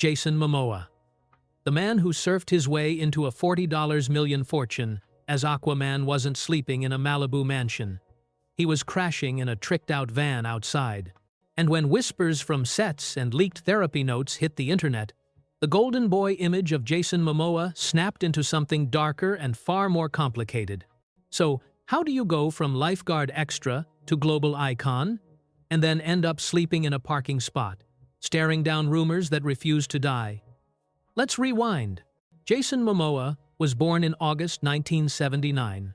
Jason Momoa, the man who surfed his way into a $40 million fortune as Aquaman wasn't sleeping in a Malibu mansion. He was crashing in a tricked-out van outside. And when whispers from sets and leaked therapy notes hit the internet, the golden boy image of Jason Momoa snapped into something darker and far more complicated. So, how do you go from lifeguard extra to global icon, and then end up sleeping in a parking spot, staring down rumors that refuse to die? Let's rewind. Jason Momoa was born in August 1979.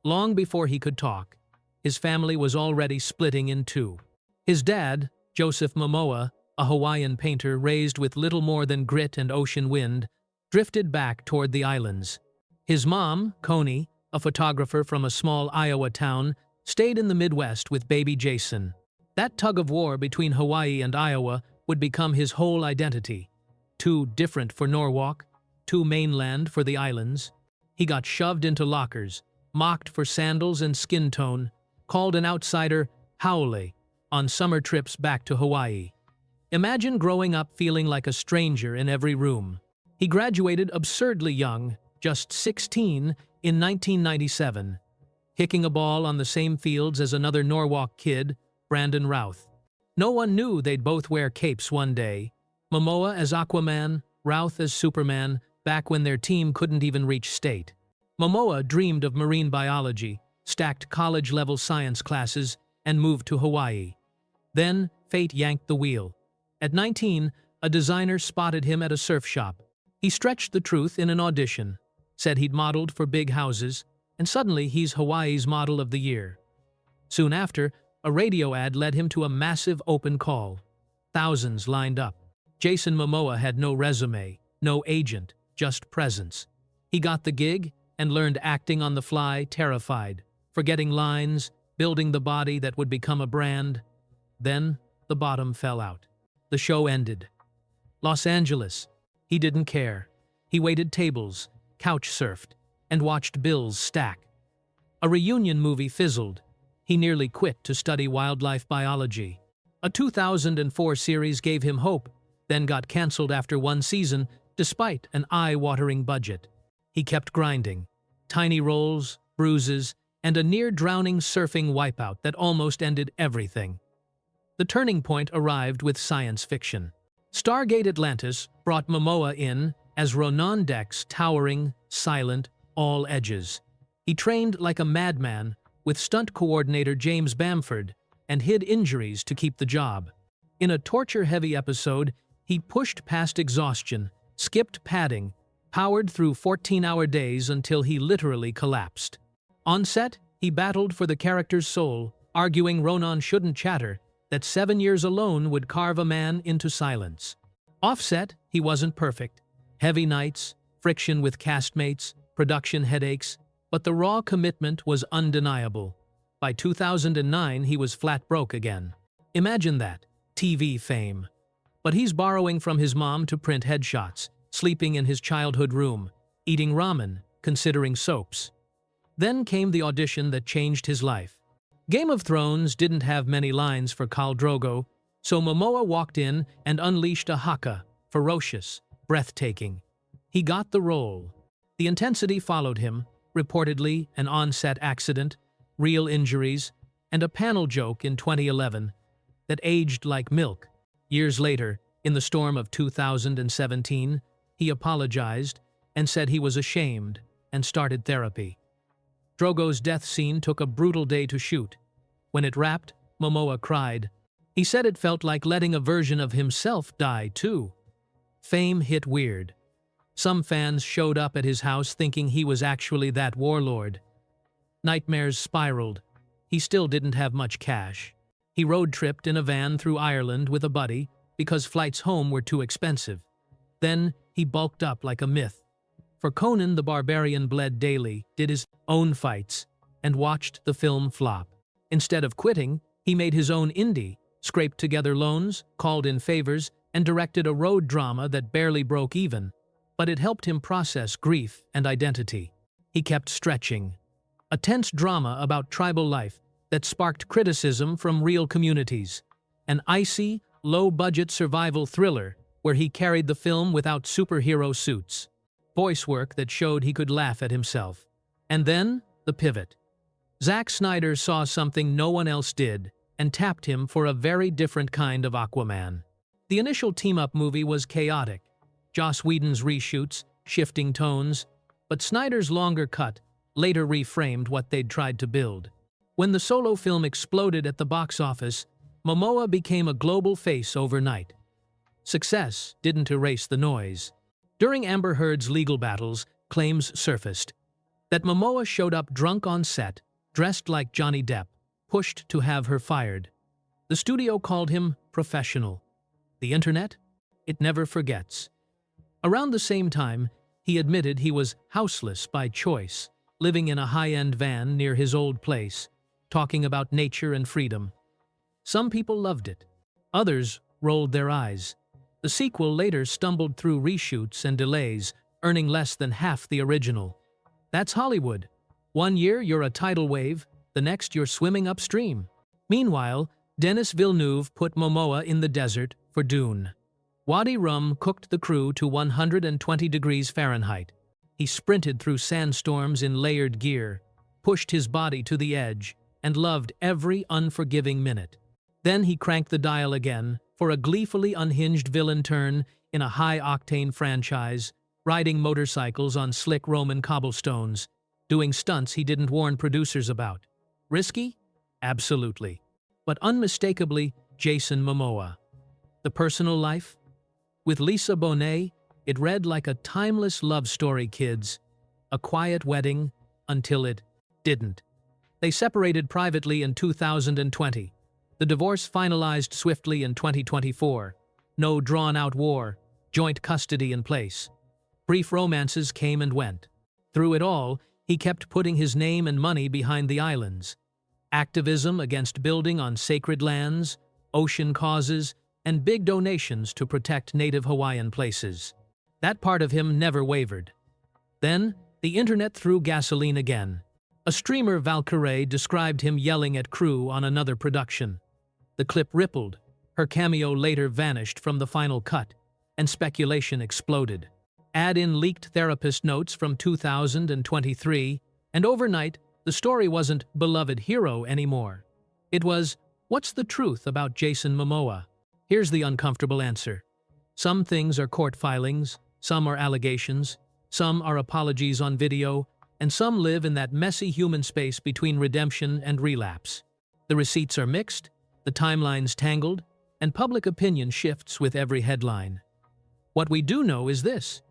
Long before he could talk, his family was already splitting in two. His dad, Joseph Momoa, a Hawaiian painter raised with little more than grit and ocean wind, drifted back toward the islands. His mom, Connie, a photographer from a small Iowa town, stayed in the Midwest with baby Jason. That tug of war between Hawaii and Iowa would become his whole identity. Too different for Norwalk, too mainland for the islands. He got shoved into lockers, mocked for sandals and skin tone, called an outsider haole on summer trips back to Hawaii. Imagine growing up feeling like a stranger in every room. He graduated absurdly young, just 16, in 1997, kicking a ball on the same fields as another Norwalk kid, Brandon Routh. No one knew they'd both wear capes one day, Momoa as Aquaman, Routh as Superman, back when their team couldn't even reach state. Momoa dreamed of marine biology, stacked college-level science classes, and moved to Hawaii. Then, fate yanked the wheel. At 19, a designer spotted him at a surf shop. He stretched the truth in an audition, said he'd modeled for big houses, and suddenly he's Hawaii's Model of the Year. Soon after, a radio ad led him to a massive open call. Thousands lined up. Jason Momoa had no resume, no agent, just presence. He got the gig and learned acting on the fly, terrified, forgetting lines, building the body that would become a brand. Then, the bottom fell out. The show ended. Los Angeles. He didn't care. He waited tables, couch surfed, and watched bills stack. A reunion movie fizzled. He nearly quit to study wildlife biology. A 2004 series gave him hope, then got cancelled after one season, despite an eye-watering budget. He kept grinding. Tiny roles, bruises, and a near-drowning surfing wipeout that almost ended everything. The turning point arrived with science fiction. Stargate Atlantis brought Momoa in as Ronan Deck's towering, silent, all edges. He trained like a madman with stunt coordinator James Bamford and hid injuries to keep the job. In a torture-heavy episode, he pushed past exhaustion, skipped padding, powered through 14-hour days until he literally collapsed. On set, he battled for the character's soul, arguing Ronan shouldn't chatter, that 7 years alone would carve a man into silence. Offset, he wasn't perfect. Heavy nights, friction with castmates, production headaches, but the raw commitment was undeniable. By 2009, he was flat broke again. Imagine that, TV fame. But he's borrowing from his mom to print headshots, sleeping in his childhood room, eating ramen, considering soaps. Then came the audition that changed his life. Game of Thrones didn't have many lines for Khal Drogo, so Momoa walked in and unleashed a haka, ferocious, breathtaking. He got the role. The intensity followed him, reportedly an on-set accident, real injuries, and a panel joke in 2011 that aged like milk. Years later, in the storm of 2017, he apologized and said he was ashamed and started therapy. Drogo's death scene took a brutal day to shoot. When it wrapped, Momoa cried. He said it felt like letting a version of himself die, too. Fame hit weird. Some fans showed up at his house thinking he was actually that warlord. Nightmares spiraled. He still didn't have much cash. He road-tripped in a van through Ireland with a buddy because flights home were too expensive. Then he bulked up like a myth. For Conan the Barbarian bled daily, did his own fights, and watched the film flop. Instead of quitting, he made his own indie, scraped together loans, called in favors, and directed a road drama that barely broke even. But it helped him process grief and identity. He kept stretching. A tense drama about tribal life that sparked criticism from real communities. An icy, low-budget survival thriller where he carried the film without superhero suits. Voice work that showed he could laugh at himself. And then, the pivot. Zack Snyder saw something no one else did and tapped him for a very different kind of Aquaman. The initial team-up movie was chaotic. Joss Whedon's reshoots, shifting tones, but Snyder's longer cut later reframed what they'd tried to build. When the solo film exploded at the box office, Momoa became a global face overnight. Success didn't erase the noise. During Amber Heard's legal battles, claims surfaced that Momoa showed up drunk on set, dressed like Johnny Depp, pushed to have her fired. The studio called him professional. The internet? It never forgets. Around the same time, he admitted he was houseless by choice, living in a high-end van near his old place, talking about nature and freedom. Some people loved it. Others rolled their eyes. The sequel later stumbled through reshoots and delays, earning less than half the original. That's Hollywood. One year you're a tidal wave, the next you're swimming upstream. Meanwhile, Denis Villeneuve put Momoa in the desert for Dune. Wadi Rum cooked the crew to 120 degrees Fahrenheit. He sprinted through sandstorms in layered gear, pushed his body to the edge, and loved every unforgiving minute. Then he cranked the dial again for a gleefully unhinged villain turn in a high-octane franchise, riding motorcycles on slick Roman cobblestones, doing stunts he didn't warn producers about. Risky? Absolutely. But unmistakably, Jason Momoa. The personal life? With Lisa Bonet, it read like a timeless love story, kids. A quiet wedding until it didn't. They separated privately in 2020. The divorce finalized swiftly in 2024. No drawn-out war, joint custody in place. Brief romances came and went. Through it all, he kept putting his name and money behind the islands. Activism against building on sacred lands, ocean causes, and big donations to protect native Hawaiian places. That part of him never wavered. Then, the internet threw gasoline again. A streamer, Valkyrie, described him yelling at crew on another production. The clip rippled, her cameo later vanished from the final cut, and speculation exploded. Add in leaked therapist notes from 2023, and overnight, the story wasn't beloved hero anymore. It was, what's the truth about Jason Momoa? Here's the uncomfortable answer. Some things are court filings, some are allegations, some are apologies on video, and some live in that messy human space between redemption and relapse. The receipts are mixed, the timelines tangled, and public opinion shifts with every headline. What we do know is this.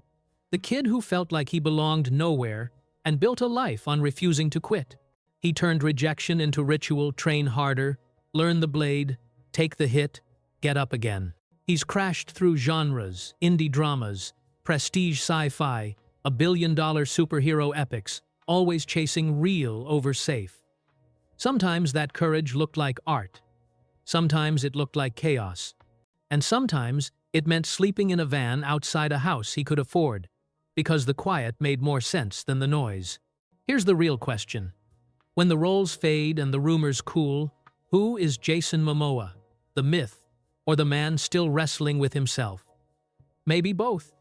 The kid who felt like he belonged nowhere and built a life on refusing to quit. He turned rejection into ritual, train harder, learn the blade, take the hit, get up again. He's crashed through genres, indie dramas, prestige sci-fi, $1 billion superhero epics, always chasing real over safe. Sometimes that courage looked like art. Sometimes it looked like chaos. And sometimes it meant sleeping in a van outside a house he could afford, because the quiet made more sense than the noise. Here's the real question. When the roles fade and the rumors cool, who is Jason Momoa, the myth, or the man still wrestling with himself? Maybe both.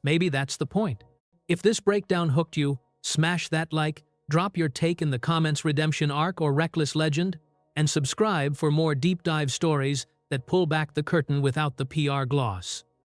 Maybe that's the point. If this breakdown hooked you, smash that like, drop your take in the comments, redemption arc or reckless legend, and subscribe for more deep dive stories that pull back the curtain without the PR gloss.